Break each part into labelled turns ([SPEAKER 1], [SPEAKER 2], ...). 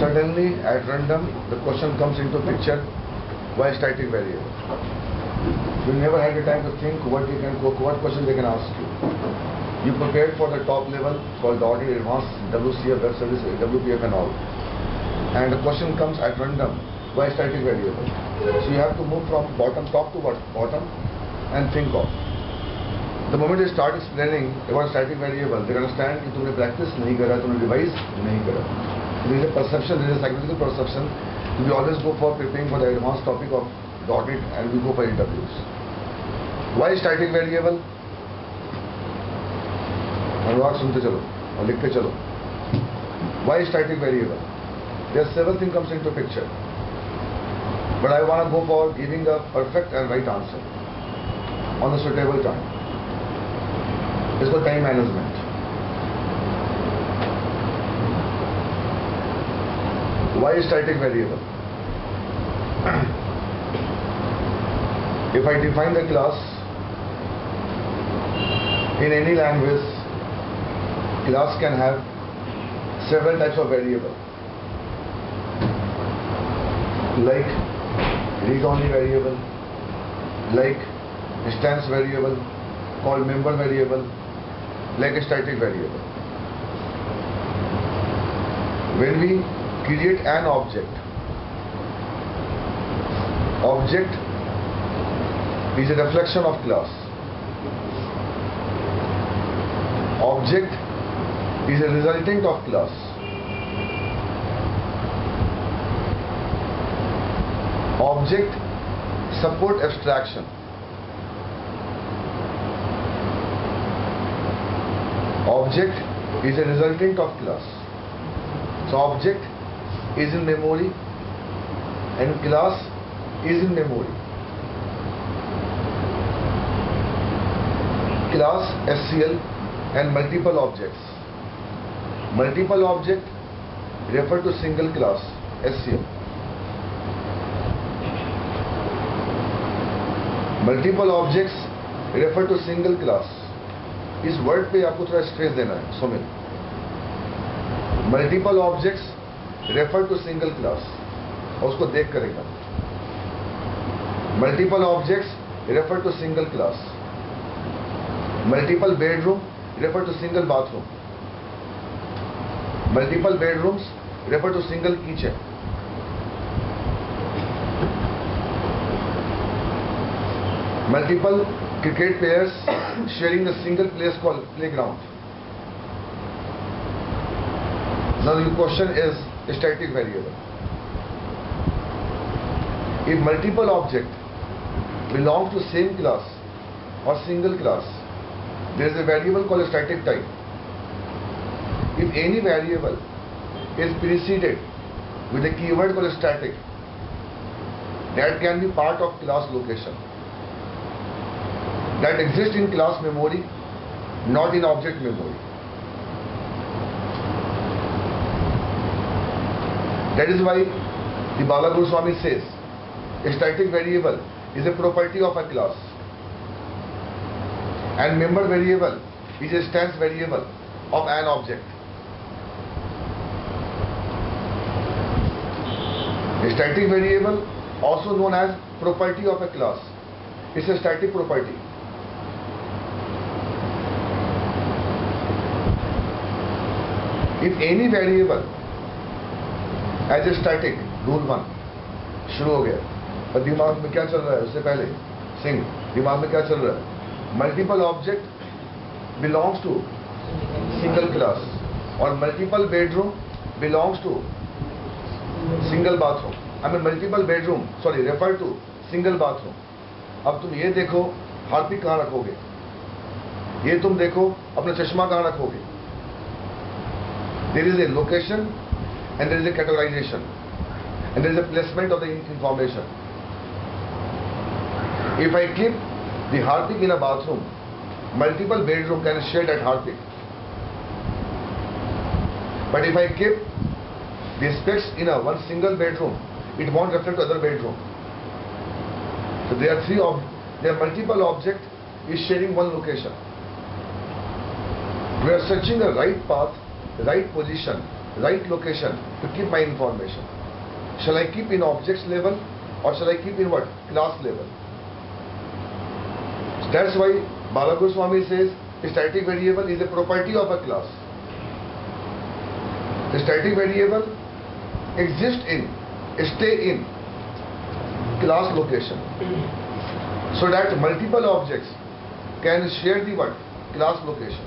[SPEAKER 1] suddenly at random the question comes into picture. Why static variable? You never had the time to think what question they can ask you. You prepared for the top level called the Audit Advanced, WCF, Web Service, WPF and all. And the question comes at random. Why static variable? So you have to move from top to bottom and think of. The moment you start explaining about static variable, they understand कि तुमने practice नहीं करा, तुमने revise नहीं करा. There is a perception, there is a psychological perception. We always go for preparing for the advanced topic of audit and we go for interviews. Why static variable? अनुवाद सुनते चलो और लिखते चलो. Why static variable? There are several things comes into picture. But I want to go for giving the perfect and right answer on the suitable time. It's for time management. Why static variable? If I define the class in any language, class can have several types of variable, like read-only variable, like instance variable, called member variable, like a static variable. When we create an object is a reflection of class. Object is a resultant of class. Object support abstraction. Object is a resultant of class. So object is in memory and class is in memory. Class SCL and multiple objects. Multiple object refer to single class SCL. Multiple objects refer to single class. इस word पे आपको थोड़ा stress देना है Sumit. Multiple objects refer to single class और उसको देख करेगा. Multiple objects refer to single class. Multiple bedroom refer to single bathroom. Multiple bedrooms refer to single kitchen. Multiple cricket players sharing the single place called playground. Now the question is static variable. If multiple objects belong to same class or single class, there is a variable called static type. If any variable is preceded with a keyword called static, that can be part of class location. That exists in class memory, not in object memory. That is why the Bala Guru Swami says a static variable is a property of a class and member variable is a instance variable of an object. A static variable, also known as property of a class, is a static property. If any variable as a static, rule 1 शुरू हो गया. और दिमाग में क्या चल रहा है उससे पहले सिंह दिमाग में क्या चल रहा है? Multiple object belongs to single class और multiple bedroom belongs to single bathroom. I mean multiple bedroom refer to single bathroom. अब तुम ये देखो हार्पिक कहाँ रखोगे, ये तुम देखो अपना चश्मा कहाँ रखोगे. There is a location and there is a categorization and there is a placement of the information. If I keep the Harpik in a bathroom, multiple bedroom can share that Harpik. But if I keep the specs in a one single bedroom, it won't reflect to other bedroom. So there are multiple objects is sharing one location. We are searching the right path, right position right location to keep my information? Shall I keep in objects level or shall I keep in what? Class level. That's why Bala Goswami says a static variable is a property of a class. The static variable exists in, stay in class location, so that multiple objects can share the what? Class location.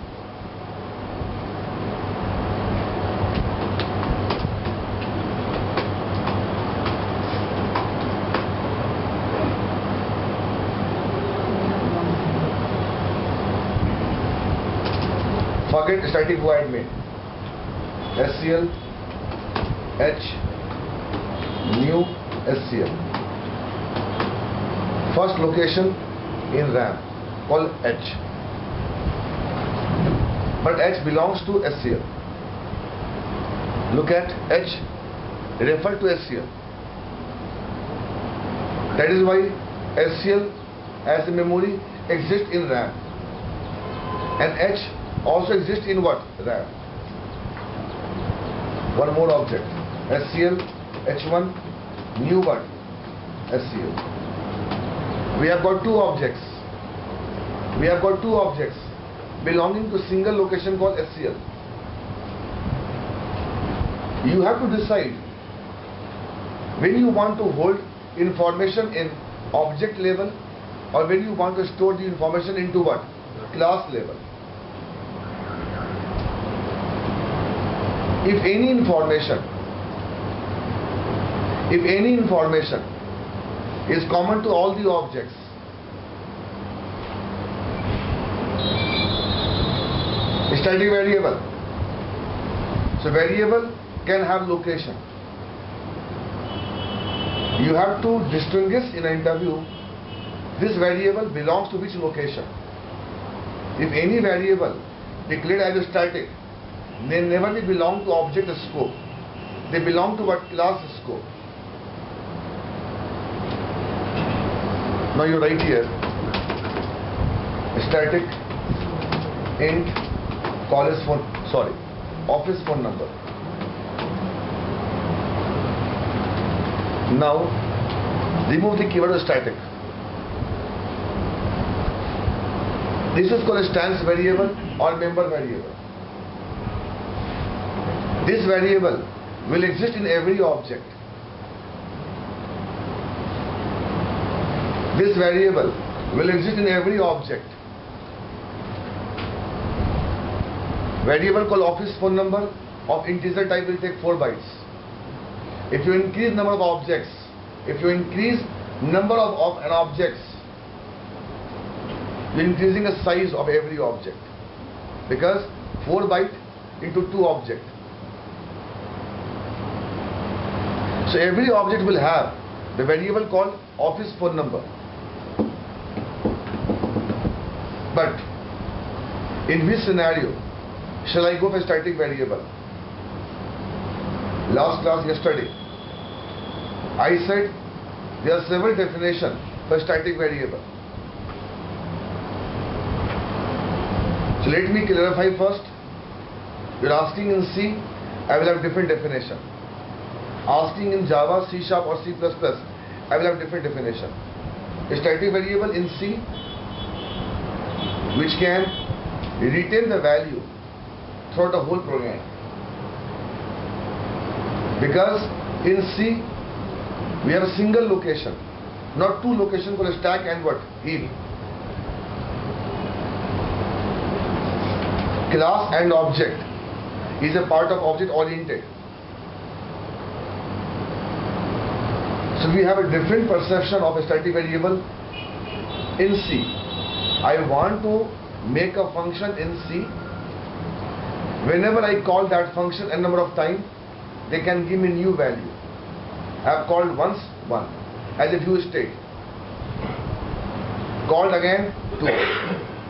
[SPEAKER 1] Forget static void main. SCL, H, new SCL. First location in RAM called H. But H belongs to SCL. Look at H refer to SCL. That is why SCL as a memory exists in RAM. And H also exists in what? RAM. One more object. SCL, H1, new what? SCL. We have got two objects. We have got two objects belonging to single location called SCL. You have to decide when you want to hold information in object level or when you want to store the information into what? Class level. If any information is common to all the objects, static variable. So variable can have location. You have to distinguish in an interview this variable belongs to which location. If any variable declared as a static, they never belong to object scope. They belong to what? Class scope. Now you write here static int college phone, office phone number. Now remove the keyword static. This is called a stance variable or member variable. This variable will exist in every object. This variable will exist in every object. Variable called office phone number of integer type will take 4 bytes. If you increase number of objects, you're increasing the size of every object, because 4 byte into 2 object. So every object will have the variable called office phone number. But in which scenario shall I go for static variable? Last class yesterday I said there are several definitions for static variable. So let me clarify first. You're asking in C, I will have different definition. Asking in Java, C# or C++, I will have different definition. A static variable in C which can retain the value throughout the whole program. Because in C we have a single location, not two locations called stack and what? Heap. Class and object is a part of object oriented. So we have a different perception of a static variable in C. I want to make a function in C. Whenever I call that function n number of times, they can give me new value. I have called once 1 as a view state. Called again 2.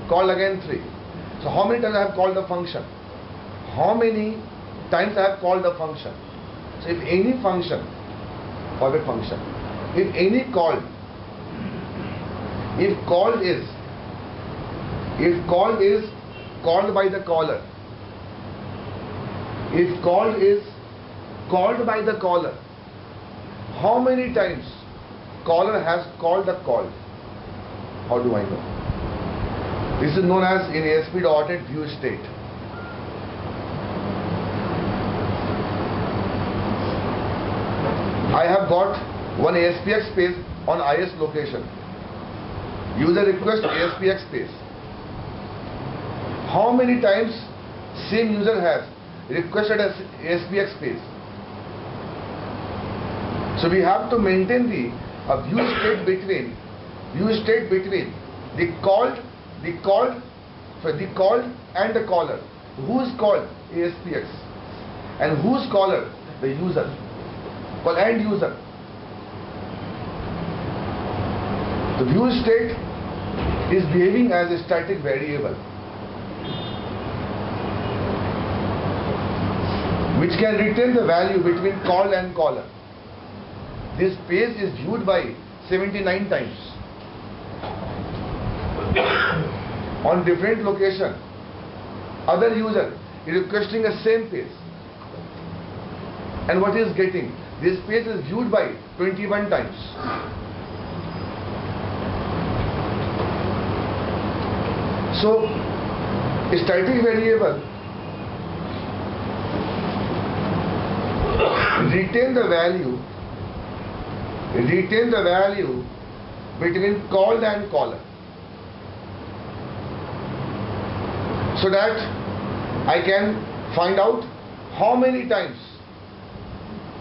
[SPEAKER 1] Called again 3. So how many times I have called the function? How many times I have called the function? So if any function, forget function, if any called, if called is called by the caller, if called is called by the caller. How many times caller has called the called? How do I know? This is known as in ASP.NET view state. I have got one ASPX space on IS location. User request ASPX space. How many times same user has requested as ASPX space? So we have to maintain the view state between the called and the caller. Who is called? ASPX. And who is caller? The user. Call end user. The view state is behaving as a static variable which can retain the value between called and caller. This space is viewed by 79 times on different location. Other user is requesting the same page, and what he is getting? This page is viewed by 21 times. So, a static variable retain the value between called and caller, so that I can find out how many times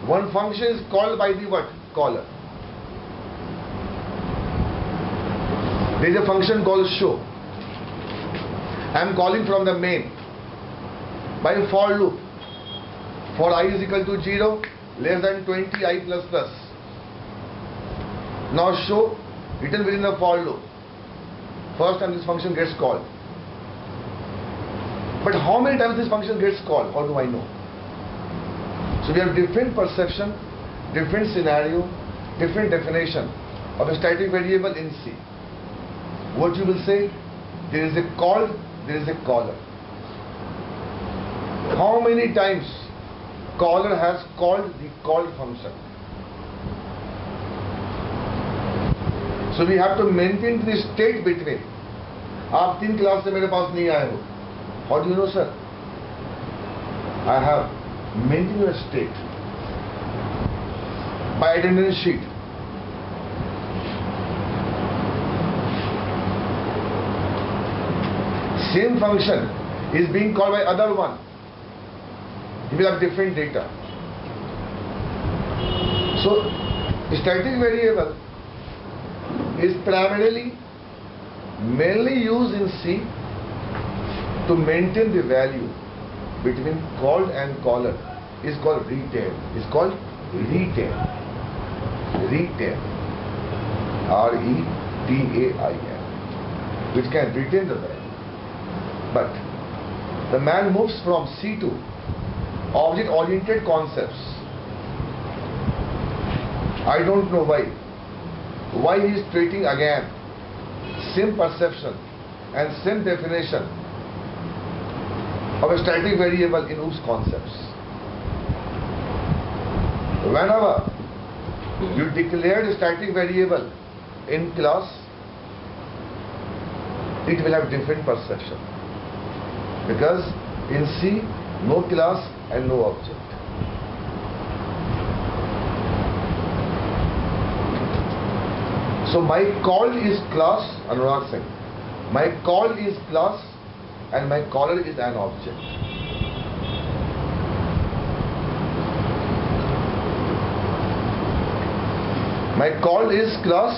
[SPEAKER 1] one function is called by the what? Caller. There is a function called show. I am calling from the main by for loop. For I is equal to 0, less than 20, I plus plus. Now show written within the for loop. First time this function gets called. But how many times this function gets called? How do I know? So we have different perception, different scenario, different definition of a static variable in C. What you will say? There is a called, there is a caller. How many times caller has called the called function? So we have to maintain the state between. आप 3 class से मेरे पास नहीं आए हो. How do you know, sir? I have maintained your state by attendance sheet. Same function is being called by other one. You will have different data. So, static variable is primarily mainly used in C to maintain the value between called and caller. Is called retain. Is called retain. Retain. R-E-T-A-I-N. Which can retain the value. But the man moves from C to object-oriented concepts. I don't know why. Why he is treating again same perception and same definition of a static variable in OOPS concepts. Whenever you declare a static variable in class, it will have different perception. Because in C, no class and no object. So my called is class, Anurag Singh. My called is class and my caller is an object. My called is class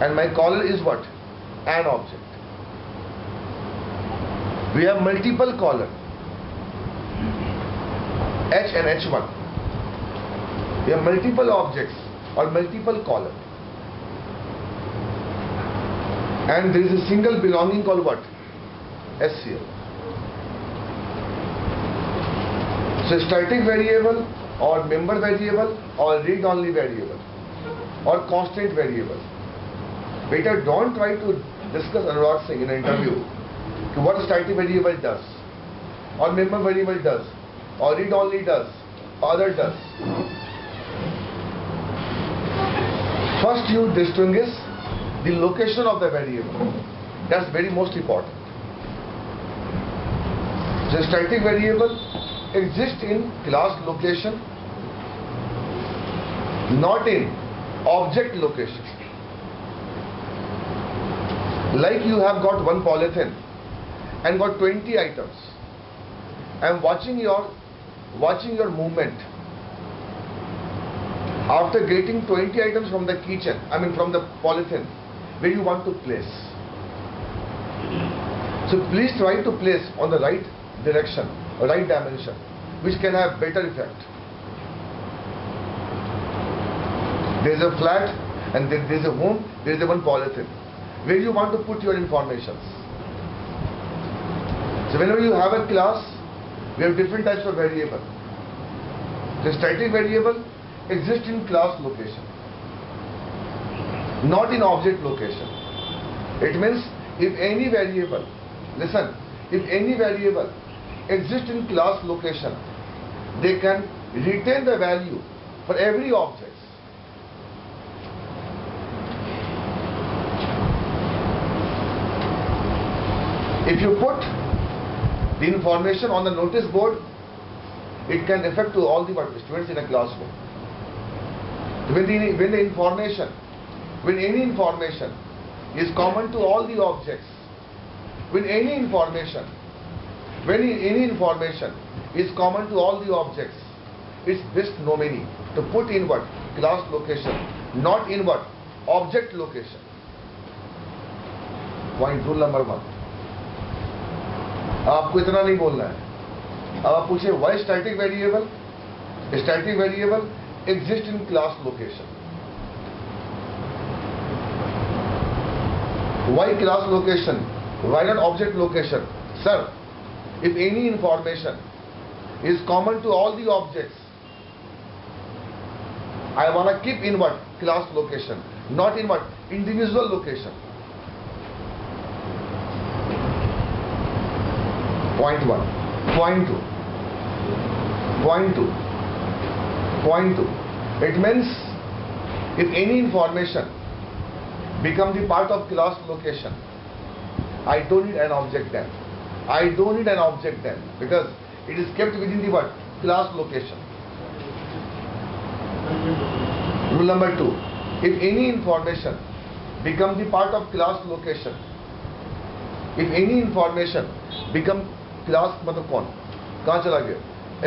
[SPEAKER 1] and my caller is what? An object. We have multiple caller, H and H1. We have multiple objects or multiple caller. And there is a single belonging called what? SCL. So static variable or member variable or read-only variable or constant variable. Better don't try to discuss Anurag Singh in an interview what a static variable does or member variable does or read-only does other does. First you distinguish the location of the variable. That's very most important. The static variable exists in class location, not in object location. Like you have got one polythene and got 20 items. I am watching your movement. After getting 20 items from the kitchen, from the polythene, where you want to place. So please try to place on the right direction, right dimension, which can have better effect. There is a flat and there is a home, there is a one polythene, where you want to put your informations. So whenever you have a class, we have different types of variable. The static variable exists in class location, not in object location. It means if any variable, listen, if any variable exists in class location, they can retain the value for every object. If you put the information on the notice board, it can affect to all the students in a classroom. When any information is common to all the objects, when any information is common to all the objects, it's best nominee to put in what? Class location, not in what? Object location. Point rule number 1. आपको इतना नहीं बोलना है. अब आप पूछे why static variable? Static variable exists in class location. Why class location? Why not object location? Sir, if any information is common to all the objects, I want to keep in what? Class location, not in what? Individual location. Point 1. Point 2. Point 2. Point 2. It means if any information become the part of class location, I don't need an object then. I don't need an object then because it is kept within the what? Class location. Rule number 2. If any information become the part of class location, if any information become class मतलब कौन कहाँ चला गया?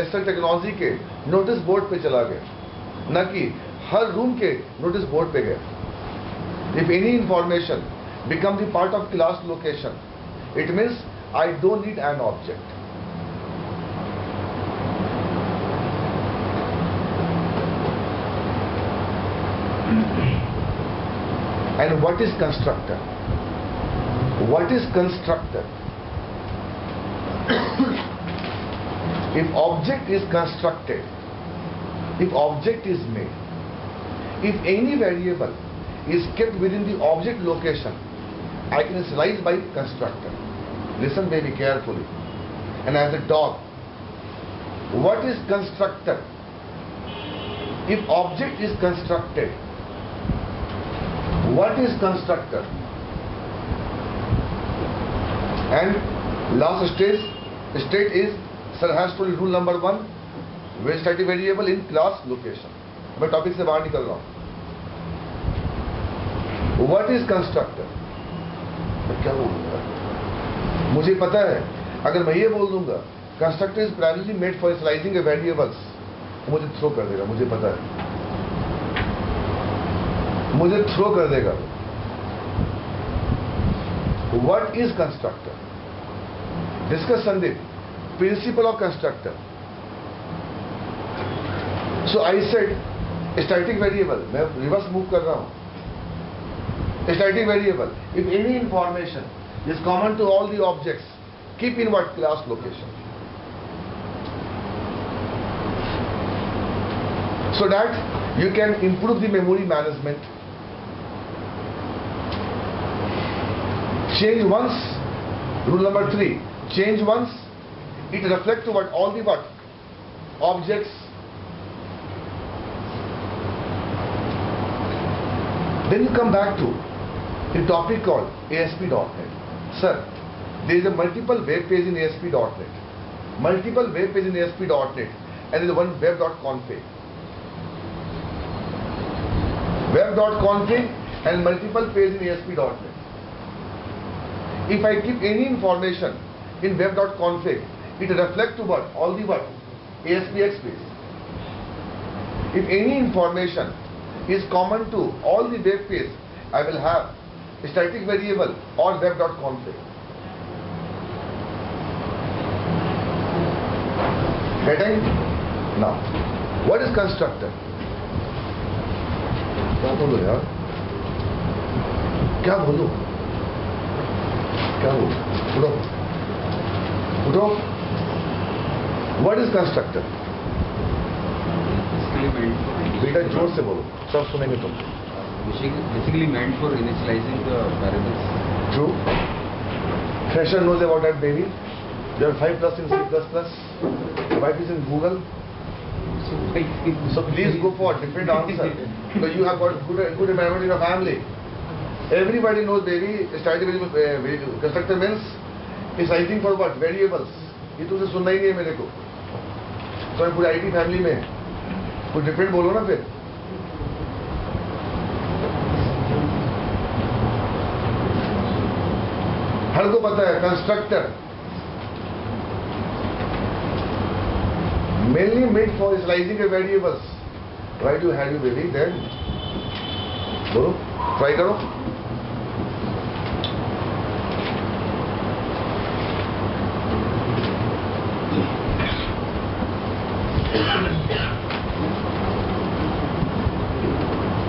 [SPEAKER 1] Ester technology के notice board पे चला गया, न कि हर रूम के नोटिस बोर्ड पे गया. If any information become the part of class location, it means I don't need an object. And what is constructor? What is constructor? If object is constructed, if object is made, if any variable is kept within the object location, I can initialize by constructor. Listen very carefully. And as a dog, what is constructor? If object is constructed, what is constructor? And last state is, sir has told rule number 1, where static variable in class location. मैं topic से बाहर निकल रहा हूँ. What is constructor? मैं क्या बोलूँगा? मुझे पता है, अगर मैं ये बोल दूंगा constructor is primarily made for initializing a variables, मुझे थ्रो कर देगा. मुझे पता है, मुझे थ्रो कर देगा. What is constructor? Discuss Sandeep. Principle of constructor. So I said static variable. मैं reverse move कर रहा हूँ. Static variable. If any information is common to all the objects, keep in what? Class location. So that you can improve the memory management. Change once. Rule number 3. Change once. It reflects what? All the what? Objects Then you come back to the topic called ASP.NET. Sir, there is a multiple web page in ASP.NET. Multiple web page in ASP.NET, and there is one web.config. Web.config and multiple page in ASP.NET. If I keep any information in web.config, it reflects to what? All the what? ASPX page. If any information is common to all the web page, I will have a static variable or web.config. Getting? Now, what is constructor? क्या बोलो यार? क्या बोलो? क्या बोलो? उठो, उठो. What is constructor? बेटा जोर से बोलो, सब सुनेंगे तुम.
[SPEAKER 2] Basically meant for initializing the variables.
[SPEAKER 1] True. Fresher knows about that, baby. There are 5+ in C++. Wife is in Google. So please go for a different answer. Because you have got good environment in your family. Everybody knows, baby, static variable. Constructor means is writing for what? Variables. ये तुझे सुनना ही नहीं है मेरे को. तो मैं पूरी IT फैमिली में कुछ डिफरेंट बोलो ना फिर. हर को पता है constructor mainly made for initializing the variables. Why do you have you baby then? बोलो, try करो.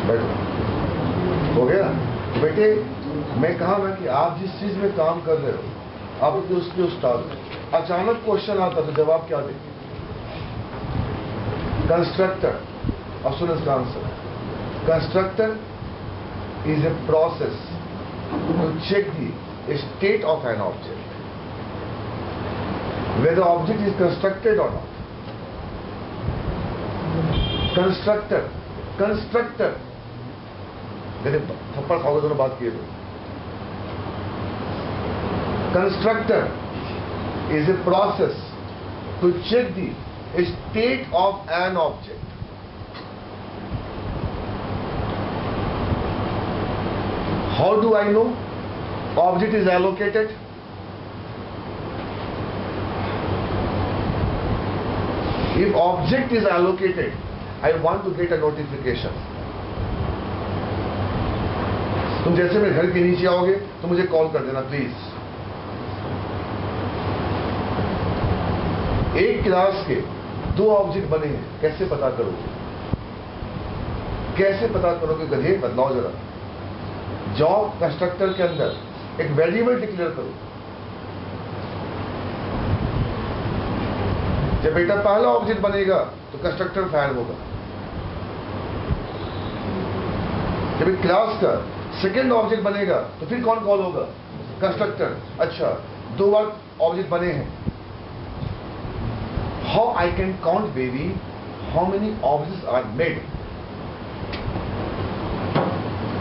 [SPEAKER 1] बैठो. हो गया बेटे. मैं कहा ना कि आप जिस चीज में काम कर रहे हो आप उसके उस्ताद. अचानक क्वेश्चन आता तो जवाब क्या दे? Constructor, as soon as answer. Constructor is a process to check the state of an object, whether the object is constructed or not. Constructor. देखिए थप्पड़ खाओगे दोनों बात किए तो. Constructor is a process to check the state of an object. How do I know object is allocated? If object is allocated, I want to get a notification. तुम जैसे मेरे घर के नीचे आओगे तो मुझे कॉल कर देना प्लीज. एक क्लास के 2 ऑब्जेक्ट बने हैं, कैसे पता करोगे? कैसे पता करोगे? गधे बदलाओ जरा. जाओ कंस्ट्रक्टर के अंदर एक वेरिएबल डिक्लेयर करो. जब बेटा पहला ऑब्जेक्ट बनेगा तो कंस्ट्रक्टर फायर होगा. जब एक क्लास का सेकेंड ऑब्जेक्ट बनेगा तो फिर कौन कॉल होगा? कंस्ट्रक्टर. अच्छा 2 बार ऑब्जेक्ट बने हैं. How I can count, baby, how many objects are made?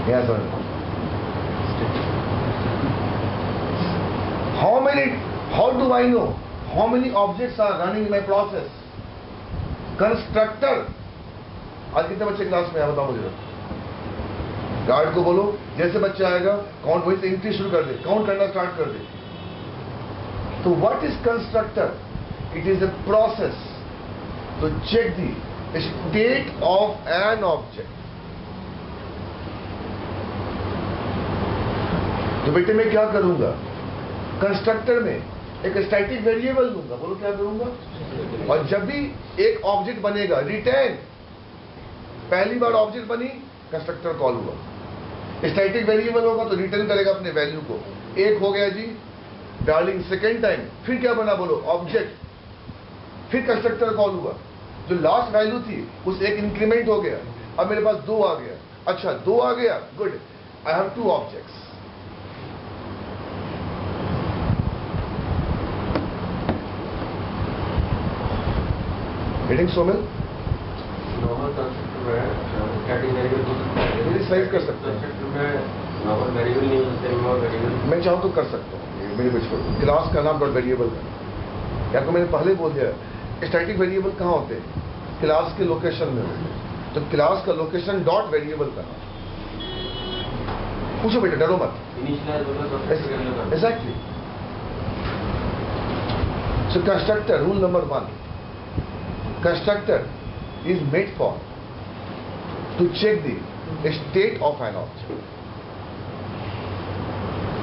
[SPEAKER 1] Yes or no? How do I know how many objects are running in my process? Constructor. आज कितने बच्चे क्लास में आए बताओ मुझे. गार्ड को बोलो जैसे बच्चा आएगा काउंट वहीं से एंट्री शुरू कर दे, काउंट करना स्टार्ट कर दे. तो what is constructor? It is a process to check the state of an object. तो बेटे मैं क्या करूंगा? कंस्ट्रक्टर में एक स्टैटिक वेरिएबल लूंगा. बोलो क्या करूंगा? और जब भी एक ऑब्जेक्ट बनेगा रिटर्न. पहली बार ऑब्जेक्ट बनी कंस्ट्रक्टर कॉल हुआ. स्टैटिक वेरिएबल होगा तो रिटर्न करेगा अपने वैल्यू को. एक हो गया जी डार्लिंग. सेकेंड टाइम फिर क्या बना? बोलो ऑब्जेक्ट. फिर कंस्ट्रक्टर कॉल हुआ. जो लास्ट वैल्यू थी उस एक इंक्रीमेंट हो गया. अब मेरे पास 2 आ गया. अच्छा 2 आ गया, good. I have 2 objects. Getting Somil?
[SPEAKER 2] Normal constructor है, स्टैटिक वेरिएबल हो सकता है
[SPEAKER 1] इनिशियलाइज कर सकते हैं। मैं चाहूँ तो कर सकता हूँ, ये मेरे कुछ क्लास का नाम डॉट वेरिएबल है। या तो मैंने पहले बोल दिया स्टैटिक वेरिएबल कहाँ होते हैं, क्लास के लोकेशन में होते हैं। तो क्लास का लोकेशन डॉट वेरिएबल का नाम पूछो बेटा, डरो मत। Exactly. So constructor rule number 1, constructor is made for to check the state of an object.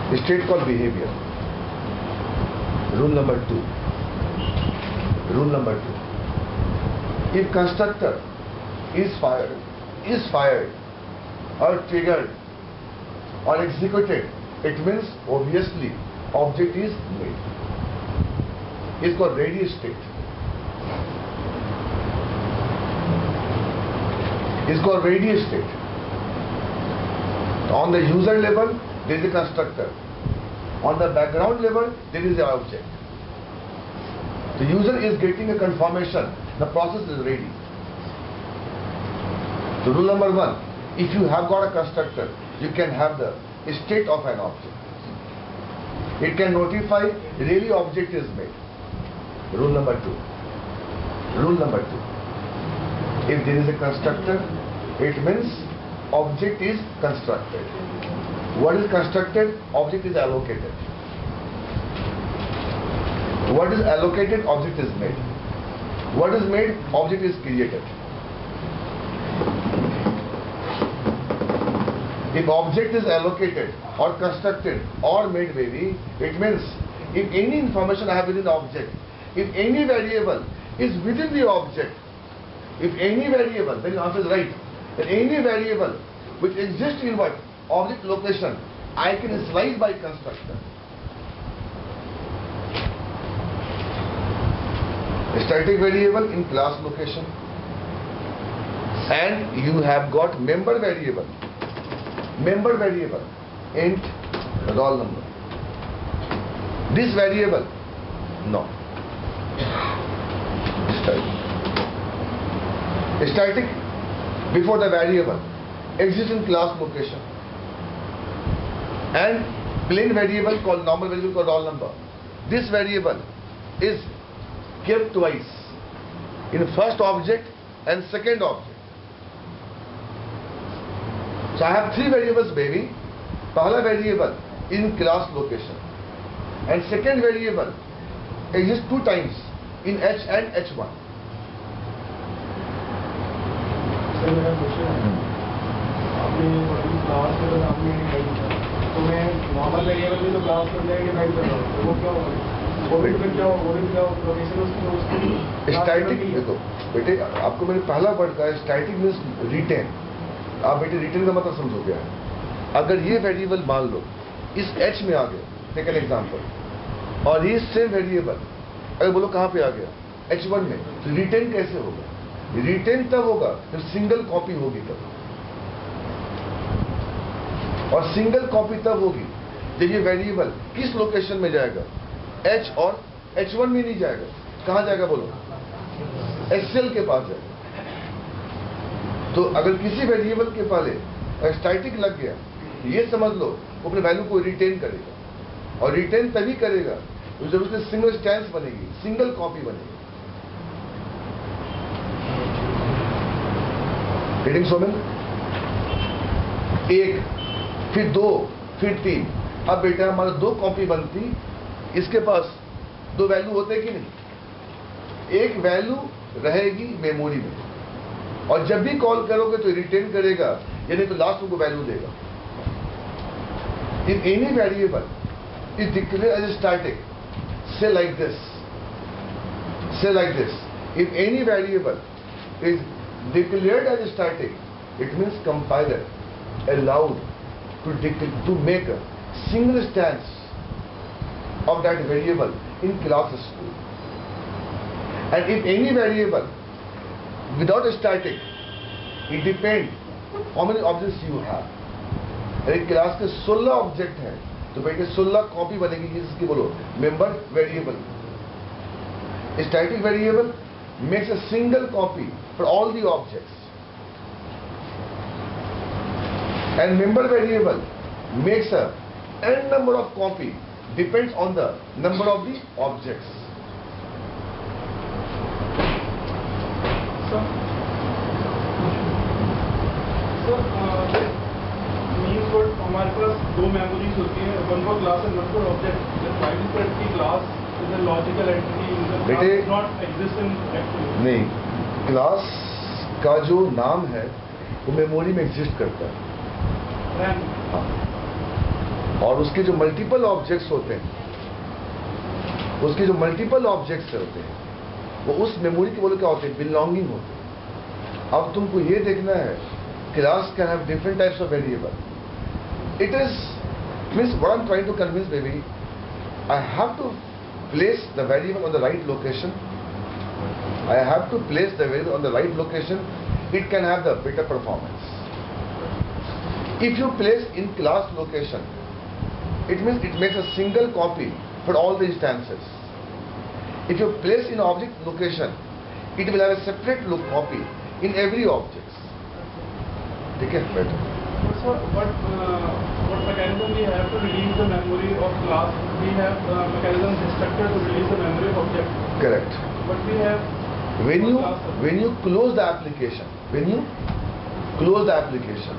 [SPEAKER 1] The state called behavior. Rule number 2. Rule number 2. If constructor is fired or triggered or executed, it means obviously object is made. It's called ready state. It's called ready state. On the user level, there is a constructor. On the background level, there is an object. The user is getting a confirmation. The process is ready. So rule number 1, if you have got a constructor, you can have the state of an object. It can notify really object is made. Rule number 2. Rule number 2. If there is a constructor, it means object is constructed. What is constructed? Object is allocated. What is allocated? Object is made. What is made? Object is created. If object is allocated or constructed or made, baby, it means if any information I have within the object, if any variable is within the object, if any variable, then the answer is right, then any variable which exists in what? Object location, I can slice by constructor. A static variable in class location, and you have got member variable int roll number. This variable, no. Static before the variable exists in class location, and plain variable called normal variable called roll number. This variable is kept twice, in first object and second object. So I have 3 variables, baby. Pahla variable in class location, and second variable exists 2 times in H and H1.
[SPEAKER 3] Sir मेरा question है, आपने class के बाद आपने तो मैं normal variable भी तो क्लास कर जाएगी राइट कर रहा हूँ, तो वो क्या होगा? वो भी क्या लोकेशन उसकी
[SPEAKER 1] स्टैटिक देखो बेटे, आपको मैंने पहला वर्ड कहा स्टैटिक मीन्स रिटेन। आप बेटे रिटेन का मतलब समझो क्या है। अगर ये वेरिएबल मान लो इस H में आ गया, टेक एन एग्जांपल, और ये सेम वेरिएबल अगर बोलो कहाँ पे आ गया H1 में, तो रिटेन कैसे होगा? रिटेन तब होगा जब सिंगल कॉपी होगी तब, और सिंगल कॉपी तब होगी जब ये वेरिएबल किस लोकेशन में जाएगा? H और H1 में नहीं जाएगा। कहाँ जाएगा बोलो? HCL के पास जाएगा। तो अगर किसी वेरिएबल के पहले स्टैटिक लग गया, ये समझ लो वो अपने वैल्यू को रिटेन करेगा, और रिटेन तभी करेगा जब उसमें सिंगल स्टैंस बनेगी, सिंगल कॉपी बनेगी। गेटिंग सोमिल? 1, फिर 2, फिर 3। अब बेटा हमारा 2 कॉपी बनती, इसके पास 2 वैल्यू होते कि नहीं? एक वैल्यू रहेगी मेमोरी में, और जब भी कॉल करोगे तो रिटेन करेगा, यानी तो लास्ट में को वैल्यू देगा। If any variable is declared as static, say like this. Say like this. If any variable is declared as static, it means compiler allowed to make a single stance of that variable in class school. And if any variable without a static, it depends how many objects you have. अगर class के 16 object हैं तो बेटे 16 copy बनेगी जिसकी बोलो member variable. Static variable makes a single copy for all the objects. And member variable makes a n number of copy, depends on the number of the objects.
[SPEAKER 3] Sir means word हमारे पास दो memories होती है, one for class and one for object. Why is that की class is a logical entity,
[SPEAKER 1] बेटे
[SPEAKER 3] not exist in actually?
[SPEAKER 1] नहीं, class का जो नाम है वो मेमोरी में एग्जिस्ट करता है. हाँ. और उसके जो मल्टीपल ऑब्जेक्ट्स होते हैं, उसके जो मल्टीपल ऑब्जेक्ट्स होते हैं वो उस मेमोरी के बोले क्या होते हैं, बिलोंगिंग होते हैं. अब तुमको ये देखना है, class can have different types of variable. It is means what I am trying to convince baby, I have to place the variable on the right location. I have to place the variable on the right location. It can have the better performance. If you place in class location, it means it makes a single copy for all the instances. If you place in object location, it will have a separate copy in every object. Okay, better.
[SPEAKER 3] So what mechanism we have to release the memory of class? We have mechanism destructor to release the memory of object.
[SPEAKER 1] Correct.
[SPEAKER 3] But we have
[SPEAKER 1] When you close the application, when you close the application,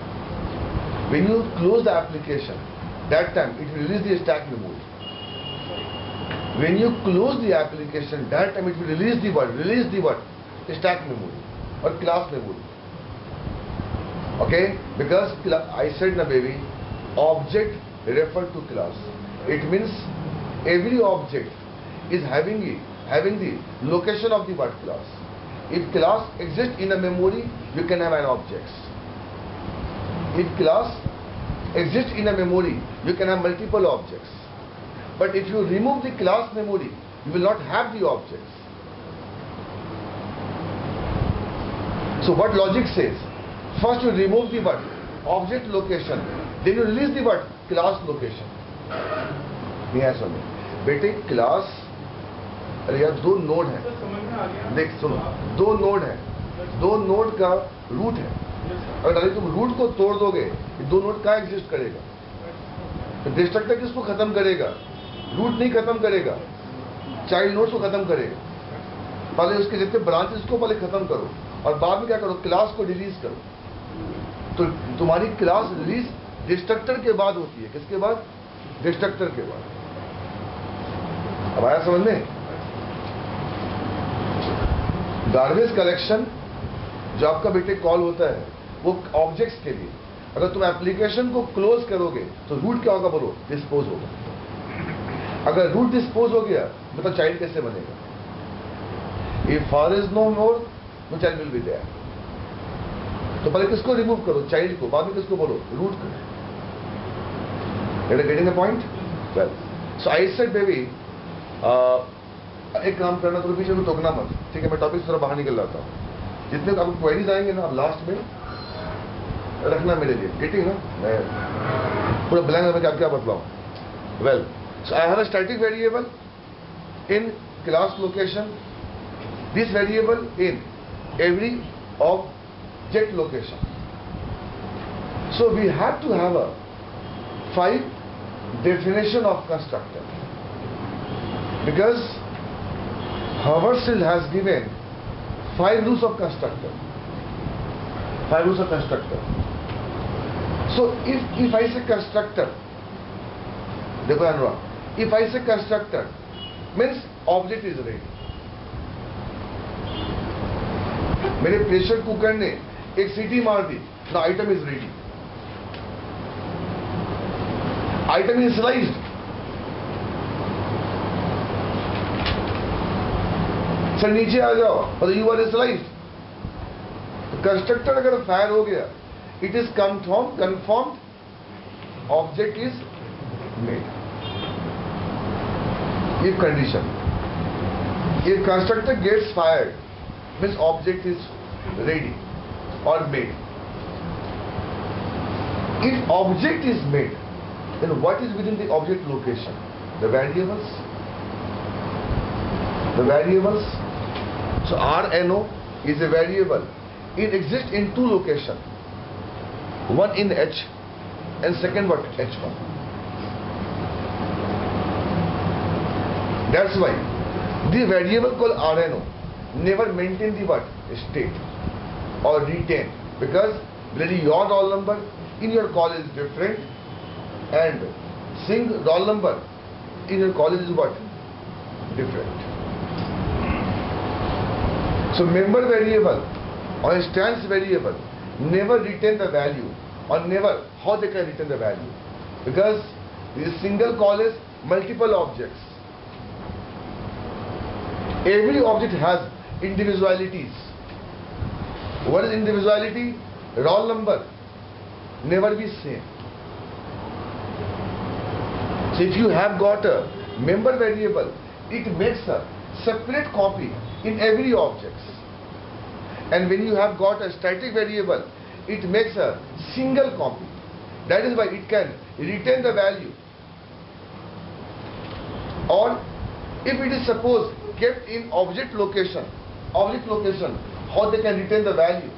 [SPEAKER 1] that time it will release the stack memory. When you close the application, that time it will release the what? Stack memory or class memory. Okay? Because I said na baby, object refer to class. It means every object is having the location of the what class. If class exists in a memory, you can have an object. If class exists in a memory, you can have multiple objects. But if you remove the class memory, you will not have the objects. So what logic says? First you remove the what? Object location. Then you release the what? Class location. नहीं है समझ बेटे, class अरे यार दो node है, देख सुनो, दो नोड है, दो नोड का रूट है. अगर तुम रूट को तोड़ दोगे, दो नोड कहाँ एग्जिस्ट करेगा? तो डिस्ट्रक्टर किसको खत्म करेगा? रूट नहीं खत्म करेगा, चाइल्ड नोड्स को खत्म करेगा. पहले उसके जितने ब्रांचेस को पहले खत्म करो और बाद में क्या करो, क्लास को रिलीज करो. तो तुम्हारी क्लास रिलीज डिस्ट्रक्टर के बाद होती है. किसके बाद? डिस्ट्रक्टर के बाद. अब आया समझ में? गार्बेज कलेक्शन जो आपका बेटे कॉल होता है वो ऑब्जेक्ट्स के लिए. अगर तुम एप्लीकेशन को क्लोज करोगे तो रूट क्या होगा बोलो? डिस्पोज होगा. अगर रूट डिस्पोज हो गया तो चाइल्ड कैसे बनेगा? If father is no more, no child will be there. तो पहले किसको रिमूव करो? चाइल्ड को. बाद में किसको बोलो? रूट को. Getting the point? Well, so I said baby, एक काम करना, तो पीछे को टोकना मत. ठीक है, मैं टॉपिक से थोड़ा बाहर निकल जाता हूँ. जितने आपको क्वेरीज आएंगे ना, आप लास्ट में रखना मेरे लिए. गेटिंग ना? मैं पूरा ब्लैंक में क्या बतलाऊँ. Well, so I have a static variable in class location, this variable in every object location. So we have to have a 5 definition of constructor, because Habershell has given 5 rules of constructor. 5 rules of constructor. So if I say constructor, देखो Anurag, if I say constructor means object is ready. मेरे pressure cooker ने एक सीटी मार दी, the item is ready. Item is sliced. Sir नीचे आ जाओ और यू आर स्लाइस्ड. कंस्ट्रक्टर अगर फायर हो गया, it is confirmed, object is made. If condition, if constructor gets fired means object is ready or made. If object is made, then what is within the object location? The variables. So RNO is a variable. It exists in 2 locations. One in H, and second what? H1. That's why the variable called RNO never maintain the what? State or retain, because really your roll number in your college is different and Singh roll number in your college is what? Different. So member variable or instance variable never retain the value, or never how they can retain the value, because this single call is multiple objects. Every object has individualities. What is individuality? Roll number never be same. So if you have got a member variable, it makes a separate copy in every object. And when you have got a static variable, it makes a single copy. That is why it can retain the value. Or if it is suppose kept in object location, how they can retain the value?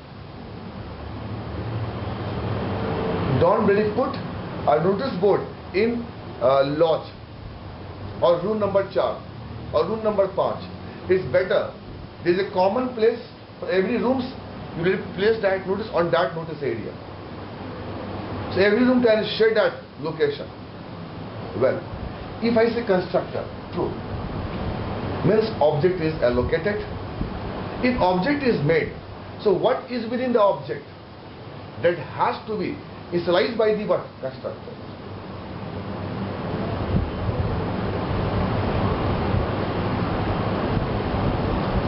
[SPEAKER 1] Don't really put a notice board in lodge or room number 4 or room number 5. It's better. There is a common place for every rooms. You will place that notice on that notice area. So every room can share that location. Well, if I say constructor, true, means object is allocated. If object is made, so what is within the object? That has to be initialized by the what? Constructor.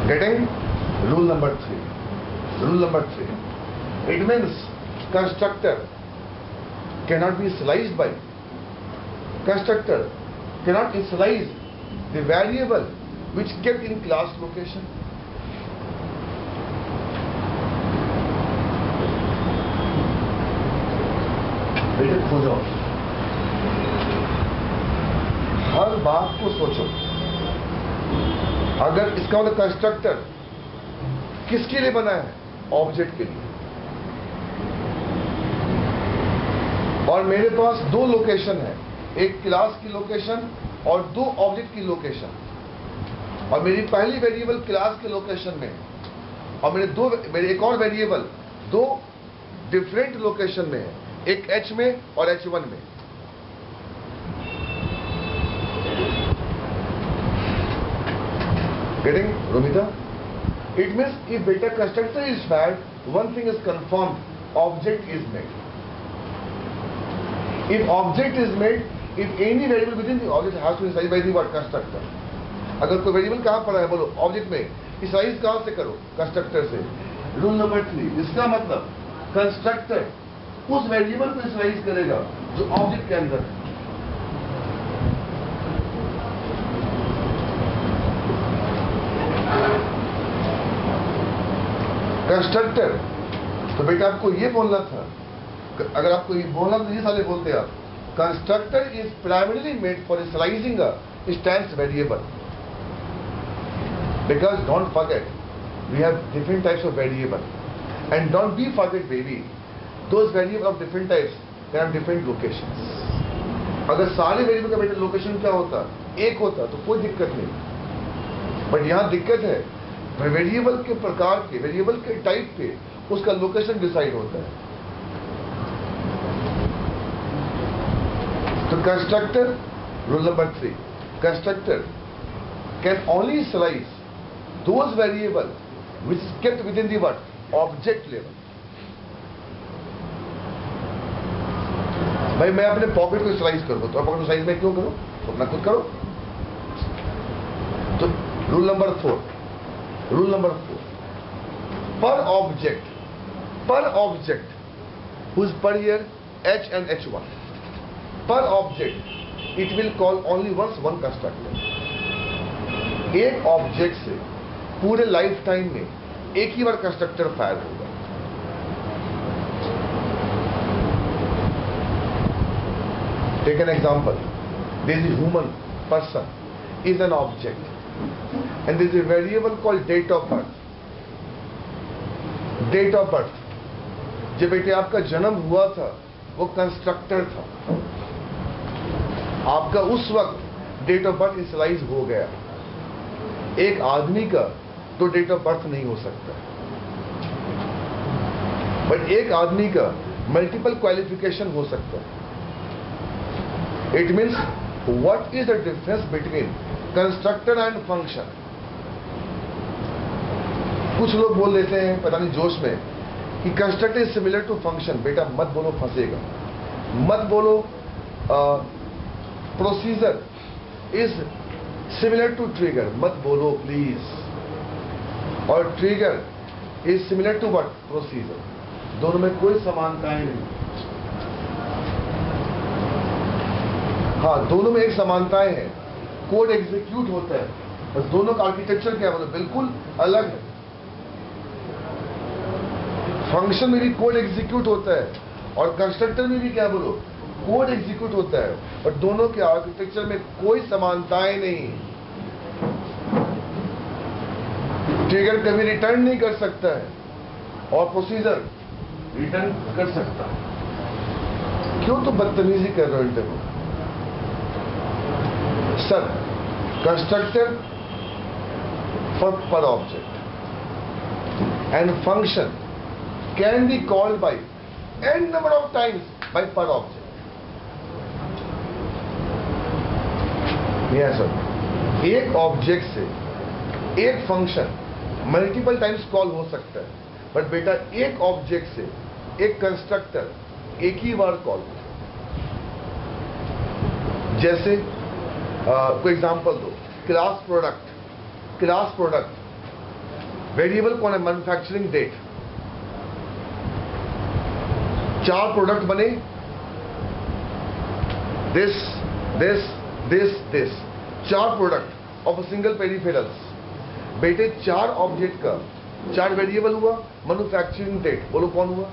[SPEAKER 1] Getting? Rule number 3. Rule number 3. It means constructor cannot be initialized by. Constructor cannot initialize the variable which kept in class location. बेटे खोजो, हर बात को सोचो. अगर इसका मतलब constructor किसके लिए बना है? ऑब्जेक्ट के लिए. और मेरे पास दो लोकेशन है, एक क्लास की लोकेशन और दो ऑब्जेक्ट की लोकेशन. और मेरी पहली वेरिएबल क्लास के लोकेशन में और मेरे एक और वेरिएबल दो डिफरेंट लोकेशन में है, एक H में और H1 में. Getting, Romita? It means if beta constructor is bad, one thing is confirmed, object is made. If object is made, if any variable within the object has to be initialized by the word constructor. अगर कोई variable कहाँ पड़ा है बोलो object में, initialise कहाँ से करो? कंस्ट्रक्टर से. रूल नंबर 3, इसका मतलब कंस्ट्रक्टर उस वेरिएबल को इनिशियलाइज करेगा जो ऑब्जेक्ट के अंदर है. कंस्ट्रक्टर, तो बेटा आपको ये बोलना था, अगर आपको ये बोलना तो ये साले बोलते आप. Constructor is primarily made for initialising a instance variable. Because don't forget, we have different types of variable, and don't be forget baby, those variables of different types, they have different locations. अगर सारे variable का बेटा location क्या होता? एक होता तो कोई दिक्कत नहीं. बट यहाँ दिक्कत है, वेरिएबल के प्रकार के, वेरिएबल के टाइप पे उसका लोकेशन डिसाइड होता है. तो constructor, rule number 3, constructor can only initialize those variable which is kept within the what? Object level. भाई मैं अपने पॉकेट को स्लाइस कर दूं, तो पॉकेट को साइज में क्यों करूं? तो अपना खुद करो. तो rule number 4, per object whose per here H and H1, per object it will call only once one constructor. एक ऑब्जेक्ट से पूरे लाइफ टाइम में एक ही बार कंस्ट्रक्टर फायर होगा. Take an example. This is human person is an object and this is a variable called date of birth. Date of birth, जब बेटे आपका जन्म हुआ था वो कंस्ट्रक्टर था। आपका उस वक्त डेट ऑफ बर्थ इनिशियलाइज हो गया। एक आदमी का तो डेट ऑफ बर्थ नहीं हो सकता, बट एक आदमी का मल्टीपल क्वालिफिकेशन हो सकता है। It means what is the difference between constructor and function. कुछ लोग बोल देते हैं पता नहीं जोश में कि constructor is similar to function. बेटा मत बोलो, फंसेगा। मत बोलो procedure is similar to trigger, मत बोलो प्लीज। और trigger is similar to what? Procedure. दोनों में कोई समानताएं नहीं। हाँ, दोनों में एक समानताएं हैं, कोड एग्जीक्यूट होता है, बस दोनों का आर्किटेक्चर क्या बोलो बिल्कुल अलग है। फंक्शन में भी कोड एग्जीक्यूट होता है और कंस्ट्रक्टर में भी क्या बोलो कोड एग्जीक्यूट होता है, और दोनों के आर्किटेक्चर में कोई समानताएं नहीं। ट्रिगर कभी रिटर्न नहीं कर सकता है और प्रोसीजर रिटर्न कर सकता है। क्यों तो बदतमीजी कर रहे हो इंटरव्यू? सर, कंस्ट्रक्टर फॉर पर object and function can be called by n number of times by per object. Yes sir. एक ऑब्जेक्ट से एक फंक्शन मल्टीपल टाइम्स कॉल हो सकता है, बट बेटा एक ऑब्जेक्ट से एक कंस्ट्रक्टर एक ही बार कॉल हो। जैसे कोई एग्जांपल दो, class product. Class product variable कौन है? Manufacturing date. 4 प्रोडक्ट बने, this 4 product of a single peripherals. बेटे 4 ऑब्जेक्ट का 4 वेरिएबल हुआ, मैन्युफैक्चरिंग डेट बोलो कौन हुआ?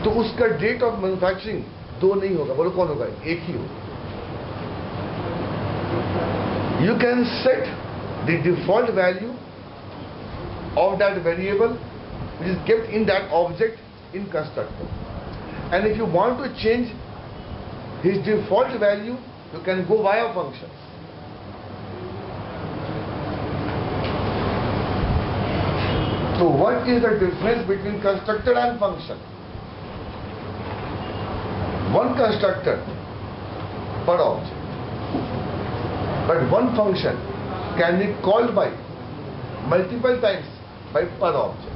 [SPEAKER 1] तो उसका डेट ऑफ मैन्युफैक्चरिंग 2 नहीं होगा, बोलो कौन होगा? एक ही होगा। You can set the default value of that variable which is kept in that object in constructor, and if you want to change his default value you can go via functions. So what is the difference between constructor and function? One constructor per object, but one function can be called by multiple times by per object.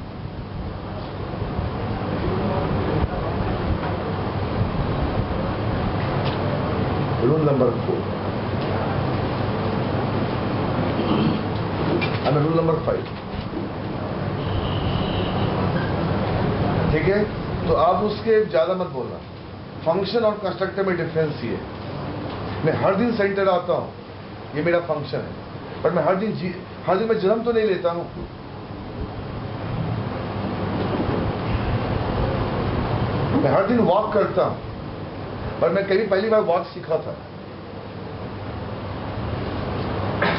[SPEAKER 1] Rule number 4 and rule number 5. ठीक है, तो आप उसके ज्यादा मत बोलना। Function और constructor में डिफरेंस ये है, मैं हर दिन सेंटर आता हूं, ये मेरा फंक्शन है, पर मैं हर दिन मैं जन्म तो नहीं लेता हूं। मैं हर दिन वॉक करता हूं, पर मैं कभी पहली बार वॉक सीखा था,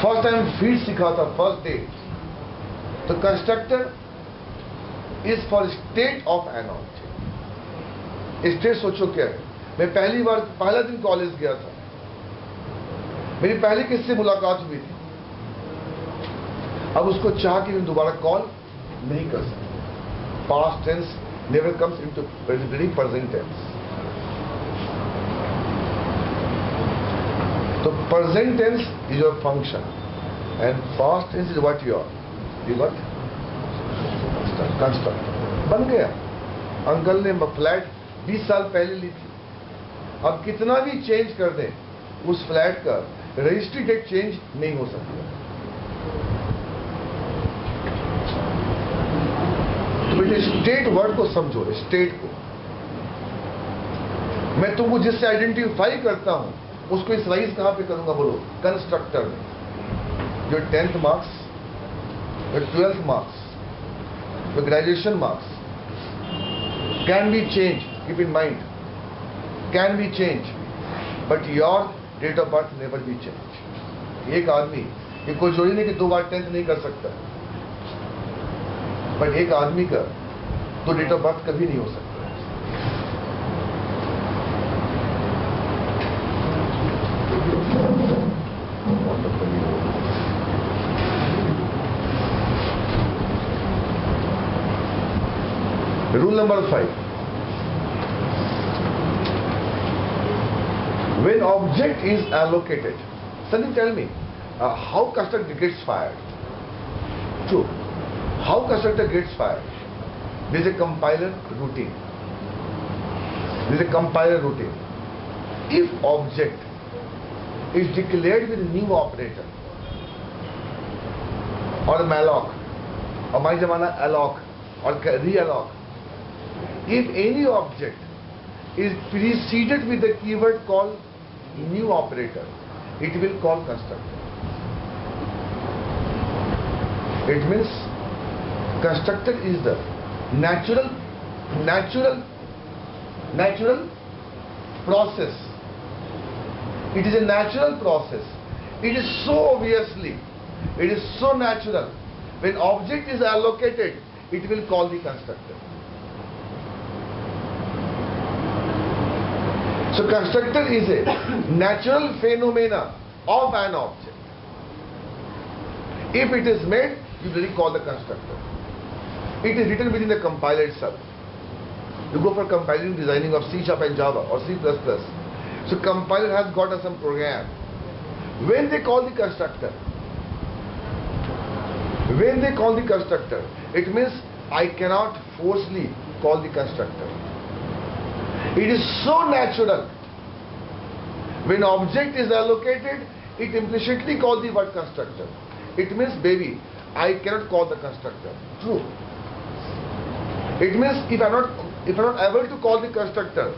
[SPEAKER 1] फर्स्ट टाइम फीट सीखा था, फर्स्ट डे। तो constructor is for state of an object. State सोचो क्या है? मैं पहला दिन कॉलेज गया था, मेरी पहले किससे मुलाकात हुई थी, अब उसको चाह के मैं दोबारा कॉल नहीं कर सकता। Past tense never comes into present tense. तो present tense is your function and past tense is what you got construct। बन गया। अंकल ने फ्लैट 20 साल पहले ली थी, अब कितना भी चेंज कर दें उस फ्लैट का रजिस्ट्री डेट चेंज नहीं हो सकता। तो बेटे स्टेट वर्ड को समझो, स्टेट को। मैं तुमको जिससे आइडेंटिफाई करता हूं उसको इनिशियलाइज कहां पे करूंगा? बोलो कंस्ट्रक्टर में। जो 10th मार्क्स, जो 12th मार्क्स, जो graduation marks can be change, keep in mind, can be change, but your date of birth never be change. एक आदमी, ये कोई जोड़ी नहीं कि 2 बार 10th नहीं कर सकता, बट एक आदमी का तो डेट ऑफ बर्थ कभी नहीं हो सकता। Rule number 5. When object is allocated, Sandeep, tell me, how constructor gets fired? True. How constructor gets fired? There is a compiler routine. There is a compiler routine. If object is declared with new operator or malloc or my zamana alloc or realloc, if any object is preceded with the keyword called new operator, it will call constructor. It means constructor is the natural process. It is a natural process. It is so obviously, it is so natural. When object is allocated, it will call the constructor. So constructor is a natural phenomena of an object. If it is made, you really call the constructor. It is written within the compiler itself. You go for compiling, designing of C# and Java or C++. So compiler has got some program. When they call the constructor, it means I cannot forcefully call the constructor. It is so natural. When object is allocated, it implicitly calls the word constructor. It means, baby, I cannot call the constructor. True. It means if I'm not able to call the constructor,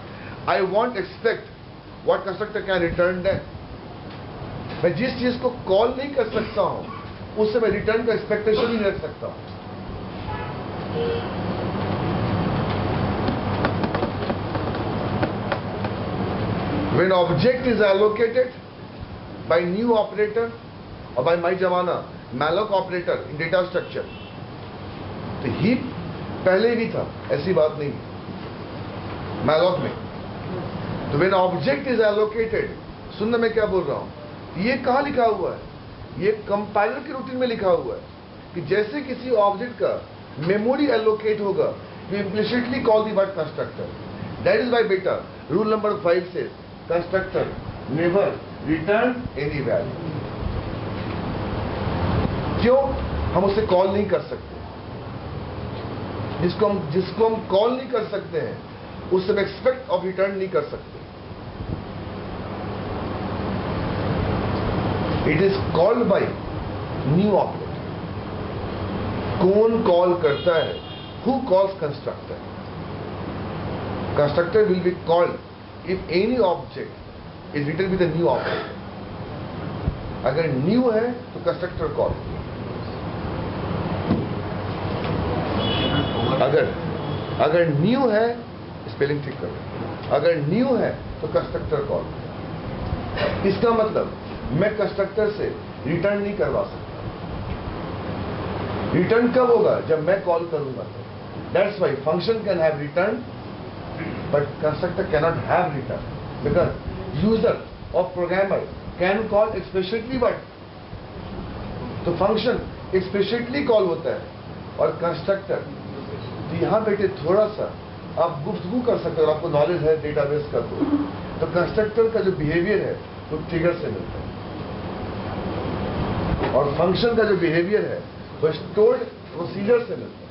[SPEAKER 1] I won't expect what constructor can return then. मैं जिस चीज को call नहीं कर सकता हूं, उससे मैं रिटर्न का एक्सपेक्टेशन ही नहीं रख सकता हूं. When object is allocated by new operator or by my zamana malloc operator in data structure, तो heap पहले भी था, ऐसी बात नहीं malloc में. तो when object is allocated, सुनना मैं क्या बोल रहा हूं, ये कहां लिखा हुआ है? ये कंपाइलर के रूटीन में लिखा हुआ है कि जैसे किसी ऑब्जेक्ट का मेमोरी एलोकेट होगा, you implicitly call the word constructor. That is why beta rule number 5 says constructor never return any value. क्यों? हम उसे कॉल नहीं कर सकते. जिसको हम कॉल नहीं कर सकते हैं, उससे हम एक्सपेक्ट ऑफ रिटर्न नहीं कर सकते. It is called by new operator. कौन कॉल करता है? Who calls constructor? Constructor will be called if any object is written with a new operator. अगर new है तो constructor call. अगर new है, स्पेलिंग ठीक करो, अगर new है तो constructor call. इसका मतलब मैं constructor से रिटर्न नहीं करवा सकता. रिटर्न कब होगा? जब मैं कॉल करूंगा. That's why function can have return, but constructor cannot have return, because user or programmer can call explicitly what? तो function explicitly call होता है और constructor. तो यहाँ बेटे थोड़ा सा आप गुफ्तगू कर सकते हो, आपको नॉलेज है डेटाबेस का, तो कंस्ट्रक्टर का जो बिहेवियर है वो ट्रिगर से मिलता है और फंक्शन का जो बिहेवियर है वो स्टोर्ड प्रोसीजर से मिलता है.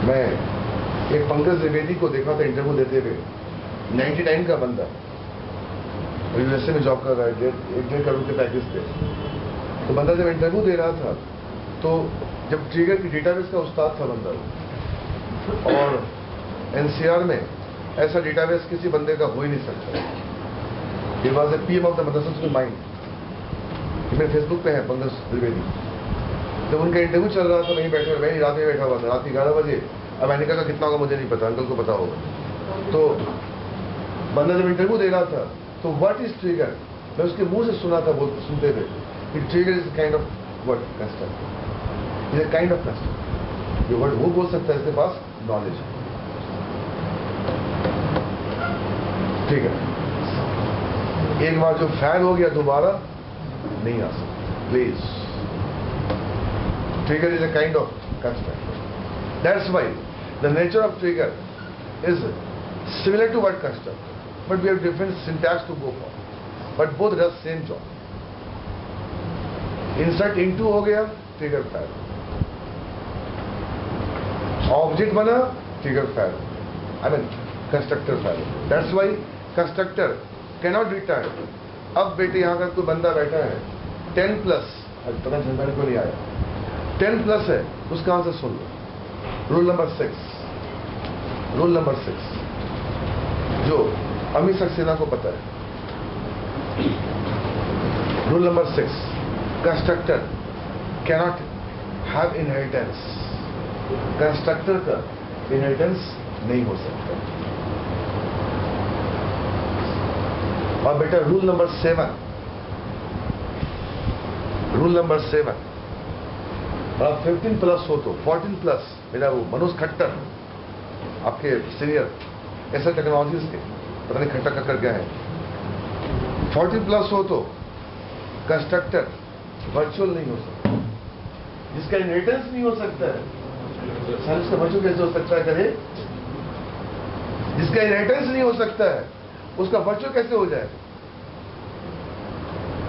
[SPEAKER 1] मैं एक पंकज द्विवेदी को देखा था इंटरव्यू देते हुए, 99 का बंदा, यूएसए में जॉब कर रहा है, 1.5 करोड़ के पैकेज पे. तो बंदा जब इंटरव्यू दे रहा था, तो जब ट्रिगर की डेटाबेस का उस्ताद था बंदा, और एनसीआर में ऐसा डेटाबेस किसी बंदे का हो ही नहीं सकता. ये was A PM of the Madrasa school mind. मेरे फेसबुक पे है पंकज द्विवेदी. जब उनका इंटरव्यू चल रहा था, वहीं बैठे, वहीं रात में बैठा हुआ था, रात 11 बजे. अमेरिका का कितना होगा मुझे नहीं पता, अंकल को पता होगा. तो बंदा जब इंटरव्यू दे रहा था, तो व्हाट इज ट्रिगर, मैं उसके मुंह से सुना था, सुनते थे कि trigger is kind of what constructor, is a kind of constructor. जो वर्ड वो बोल सकता है, इसके पास नॉलेज है. ठीक है. एक बार जो फैल हो गया दोबारा नहीं आ सकता. Please. Trigger is a kind of constructor. That's why the nature of trigger is similar to word constructor, but we have different syntax to go for. But both does same job. Insert into हो गया, trigger file. Object बना, trigger file. I mean constructor file. That's why constructor cannot return. अब बेटे यहाँ का कोई बंदा बैठा है 10 प्लस, पता चलता को नहीं आया, 10 प्लस है, उसका आंसर सुन लो. रूल नंबर 6, रूल नंबर 6 जो अमित सक्सेना को पता है. Rule number 6, constructor cannot have inheritance. Constructor का इनहेरिटेंस नहीं हो सकता. और बेटा रूल नंबर 7, रूल नंबर 7, और 15 प्लस हो तो 14 प्लस. मेरा वो मनोज खट्टर, आपके सीनियर ऐसा टेक्नोलॉजीज के, पता नहीं खट्टर खट्टर क्या है, 14 प्लस हो तो कंस्ट्रक्टर वर्चुअल नहीं हो सकता. जिसका इनहेरिटेंस नहीं हो सकता है, सर उसका वर्चुअल कैसे हो सकता है? करे जिसका इनहेरिटेंस नहीं हो सकता है उसका वर्चुअल कैसे हो जाए?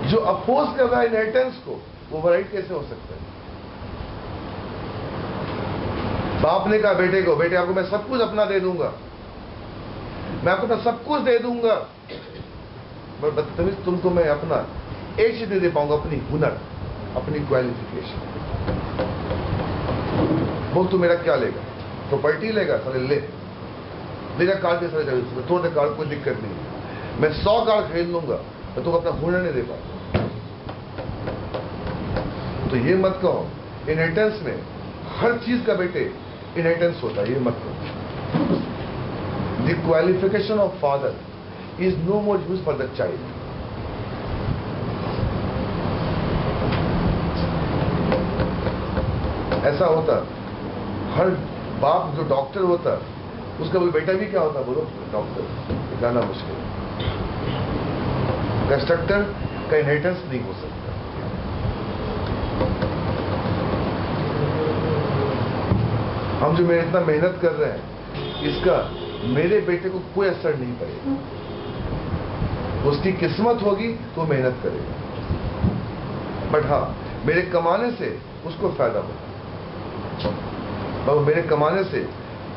[SPEAKER 1] जो अपोज कर रहा है इनहेरिटेंस को, वो ओवरराइट कैसे हो सकता है? बाप ने कहा बेटे को, बेटे आपको मैं सब कुछ अपना दे दूंगा, मैं आपको अपना सब कुछ दे दूंगा, पर बदतमीज तुमको मैं अपना एक चीज दे पाऊंगा, अपनी हुनर, अपनी क्वालिफिकेशन. बोल तू मेरा क्या लेगा? प्रॉपर्टी लेगा? साले ले, मेरा कार्ड के सारे जाए, थोड़े कार्ड कोई दिक्कत नहीं, मैं 100 कार्ड खरीद लूंगा, तो तुम अपना हुनर नहीं दे पाओ. तो ये मत कहो इनहेरिटेंस में हर चीज का बेटे इनहेरिटेंस होता है, ये मत कहो. The qualification of father is no more use for the child. ऐसा होता हर बाप जो डॉक्टर होता उसका बोले बेटा भी क्या होता, बोलो डॉक्टर, गाना मुश्किल. कंस्ट्रक्टर का इनहेरिटेंस नहीं हो सकता. हम जो इतना मेहनत कर रहे हैं, इसका मेरे बेटे को कोई असर नहीं पड़ेगा. उसकी किस्मत होगी तो मेहनत करेगा, बट हाँ मेरे कमाने से उसको फायदा होगा. मेरे कमाने से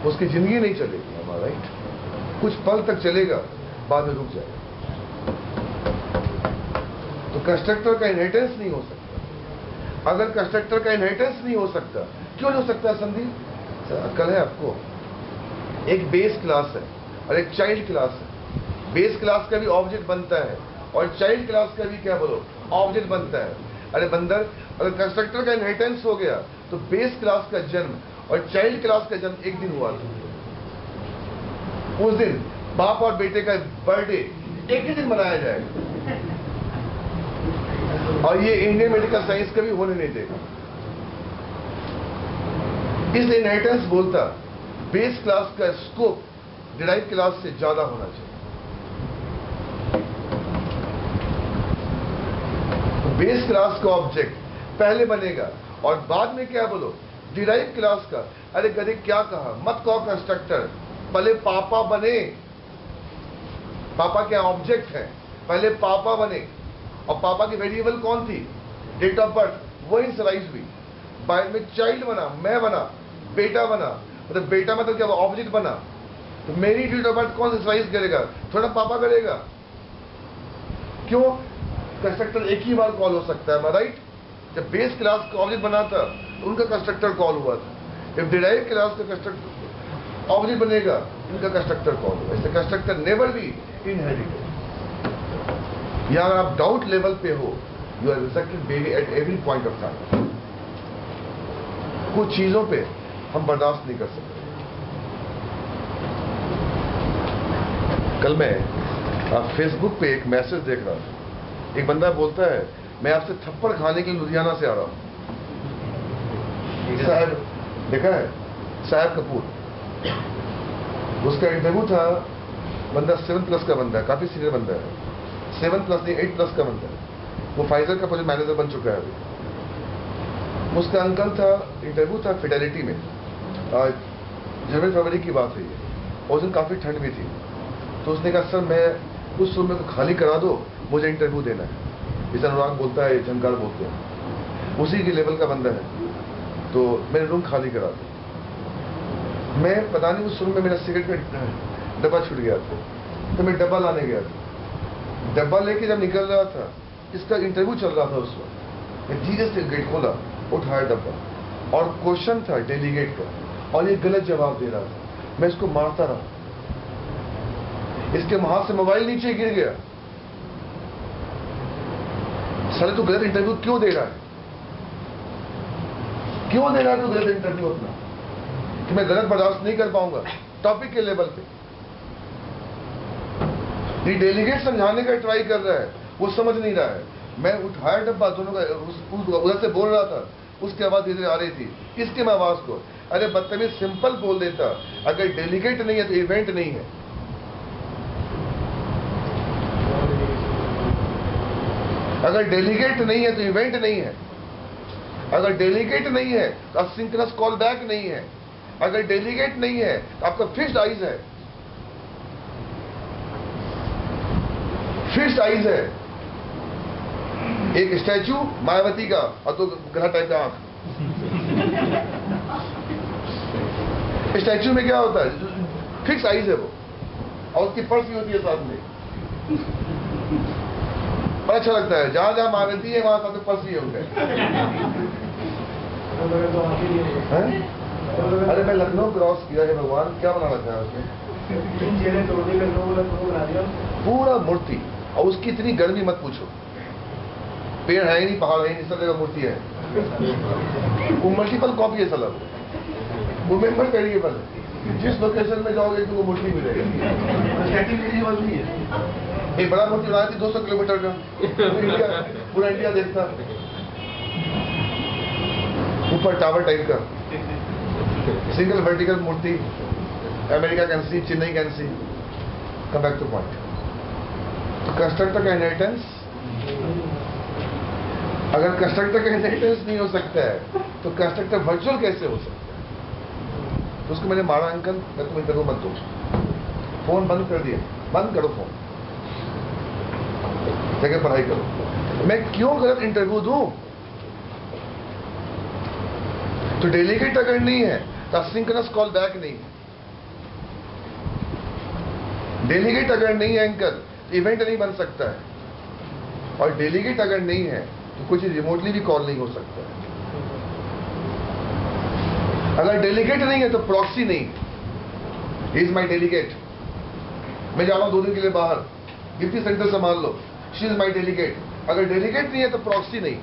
[SPEAKER 1] उसकी जिंदगी नहीं चलेगी, हमारा राइट, कुछ पल तक चलेगा, बाद में रुक जाएगा. तो कंस्ट्रक्टर का इनहेरिटेंस नहीं हो सकता. अगर कंस्ट्रक्टर का इनहेरिटेंस नहीं हो सकता, क्यों नहीं हो सकता संदीप? अक्ल है आपको? एक बेस क्लास है और एक चाइल्ड क्लास है. बेस क्लास का भी ऑब्जेक्ट बनता है और चाइल्ड क्लास का भी क्या बोलो ऑब्जेक्ट बनता है. अरे बंदर, अगर कंस्ट्रक्टर का इनहेरिटेंस हो गया तो बेस क्लास का जन्म और चाइल्ड क्लास का जन्म एक दिन हुआ था. उस दिन बाप और बेटे का बर्थडे एक ही दिन मनाया जाएगा, और ये इंडियन मेडिकल साइंस कभी होने नहीं देगा. इस इनहेरिटेंस बोलता बेस क्लास का स्कोप डिराइव क्लास से ज्यादा होना चाहिए. बेस क्लास का ऑब्जेक्ट पहले बनेगा और बाद में क्या बोलो डिराइव क्लास का. अरे गधे क्या कहा, मत कहो कंस्ट्रक्टर, पहले पापा बने. पापा क्या ऑब्जेक्ट है, पहले पापा बने. और पापा की वेरिएबल कौन थी? Date of birth. वो इनिशियलाइज हुई, बाद में चाइल्ड बना, मैं बना, बेटा बना, मतलब बेटा मतलब क्या ऑब्जेक्ट बना. तो मेरी डेट ऑफ बर्थ कौन इनिशियलाइज करेगा? थोड़ा पापा करेगा. क्यों? कंस्ट्रक्टर एक ही बार कॉल हो सकता है, राइट? जब बेस क्लास का ऑब्जेक्ट बना था उनका कंस्ट्रक्टर कॉल हुआ था. जब डिराइव क्लास का कंस्ट्रक्टर ऑब्जेक्ट बनेगा इनका कंस्ट्रक्टर कॉल हुआ. इससे कंस्ट्रक्टर नेवर बी इनहेरिटेड. या अगर आप डाउट लेवल पे हो, you are rejected baby at every point of time. कुछ चीजों पे हम बर्दाश्त नहीं कर सकते. कल मैं फेसबुक पे एक मैसेज देख रहा था. एक बंदा बोलता है मैं आपसे थप्पड़ खाने के लिए लुधियाना से आ रहा हूं. साहब देखा है, साहब कपूर, उसका इंटरव्यू था. बंदा 7 प्लस का बंदा है, काफी सीनियर बंदा है. 7+ नहीं 8+ का बंदा है, वो फाइजर का प्रोजेक्ट मैनेजर बन चुका है अभी। उसका अंकल था, इंटरव्यू था फिडेलिटी में, जनवरी फरवरी की बात है ये, उस दिन काफ़ी ठंड भी थी। तो उसने कहा सर मैं उस रूम में खाली करा दो, मुझे इंटरव्यू देना है। जैसे अनुराग बोलता है, झंकार बोलते हैं, उसी के लेवल का बंदा है। तो मेरे रूम खाली करा दो। मैं पता नहीं उस रूम में मेरा सिगरेट का डब्बा छूट गया था, तो मैं डब्बा लाने गया था। डब्बा लेके जब निकल रहा था, इसका इंटरव्यू चल रहा था उस वक्त, मैं धीरे से गेट खोला, उठाया डब्बा, और क्वेश्चन था डेलीगेट का, और ये गलत जवाब दे रहा था। मैं इसको मारता रहा, इसके हाथ से मोबाइल नीचे गिर गया। साले तू गलत इंटरव्यू क्यों दे रहा है? क्यों दे रहा है तू गलत इंटरव्यू अपना? कि मैं गलत बर्दाश्त नहीं कर पाऊंगा टॉपिक के लेवल पे। ये डेलीगेट समझाने का ट्राई कर रहा है, वो समझ नहीं रहा है। मैं उठाया डब्बा, दोनों का उधर से बोल रहा था, उसकी आवाज इधर आ रही थी, इसके मैं आवाज को, अरे बदतमीज सिंपल बोल देता, अगर डेलीगेट नहीं है तो इवेंट नहीं है। अगर डेलीगेट नहीं है तो इवेंट नहीं है। अगर डेलीगेट नहीं है तो असिंक्रोनस कॉल बैक नहीं है। अगर डेलीगेट नहीं है तो आपका फिक्स्ड आइज है। फिक्स्ड आइज है, एक स्टैचू मायावती का और दो ग्रह टाइप का आंख। स्टैचू में क्या होता है? फिक्स आइज है वो, और उसकी पर्स भी होती है साथ में। बड़ा अच्छा लगता है, जहां जहां मायावती है वहां साथ पर्स भी होंगे। अरे मैं लखनऊ क्रॉस किया है, भगवान क्या बनाना चाहा उसने? पूरा मूर्ति, और उसकी इतनी गर्मी मत पूछो, पेड़ है ही नहीं, पहाड़ है ही नहीं, सब जगह मूर्ति है। वो मल्टीपल कॉपी है साला, वो मेंबर वेरिएबल है। जिस लोकेशन में जाओगे तो वो मूर्ति मिलेगी, स्टैटिक वेरिएबल नहीं है। एक बड़ा मूर्ति बनाई थी 200 किलोमीटर का, पूरा इंडिया देखता। ऊपर टावर टाइप का सिंगल वर्टिकल मूर्ति, America can see, Chennai can see. Come back to point. तो कंस्ट्रक्टर का इनहेरिटेंस, अगर कंस्ट्रक्टर का इनहेरिटेंस नहीं हो सकता है तो कंस्ट्रक्टर वर्चुअल कैसे हो सकता है? तो उसको मैंने मारा, अंकल मैं तुम इंटरव्यू मत दो, फोन बंद कर दिया, बंद करो फोन, जगह पढ़ाई करो। मैं क्यों गलत इंटरव्यू दूं? तो डेलीगेट अगर नहीं है तो असिंक्रोनस कॉल बैक नहीं है। डेलीगेट अगर नहीं है अंकल, इवेंट नहीं बन सकता है। और डेलीगेट अगर नहीं है तो कुछ रिमोटली भी कॉल नहीं हो सकता है। अगर डेलीगेट नहीं है तो प्रॉक्सी नहीं। He is my delegate. मैं जा रहा हूं 2 दिन के लिए बाहर, गिफ्टी सेंटर संभाल लो, शी इज माई डेलीगेट। अगर डेलीगेट नहीं है तो प्रॉक्सी नहीं।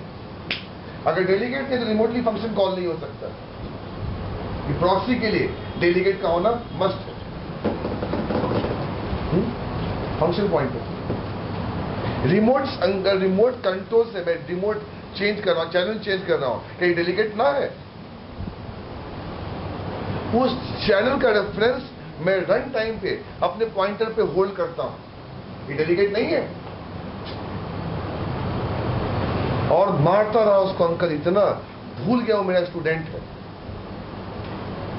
[SPEAKER 1] अगर डेलीगेट नहीं है तो रिमोटली फंक्शन कॉल नहीं हो सकता। प्रॉक्सी के लिए डेलीगेट का होना मस्ट है। फंक्शन पॉइंट पे रिमोट कंट्रोल से मैं रिमोट चेंज कर रहा हूं, चैनल चेंज कर रहा हूं, कहीं डेलीगेट ना है। उस चैनल का रेफरेंस मैं रन टाइम पे अपने पॉइंटर पे होल्ड करता हूं, ये डेलीगेट नहीं है। और मारता रहा उसको अंकल, इतना भूल गया वो मेरा स्टूडेंट है,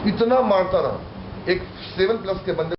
[SPEAKER 1] इतना मारता रहा। एक 7+ के बंदे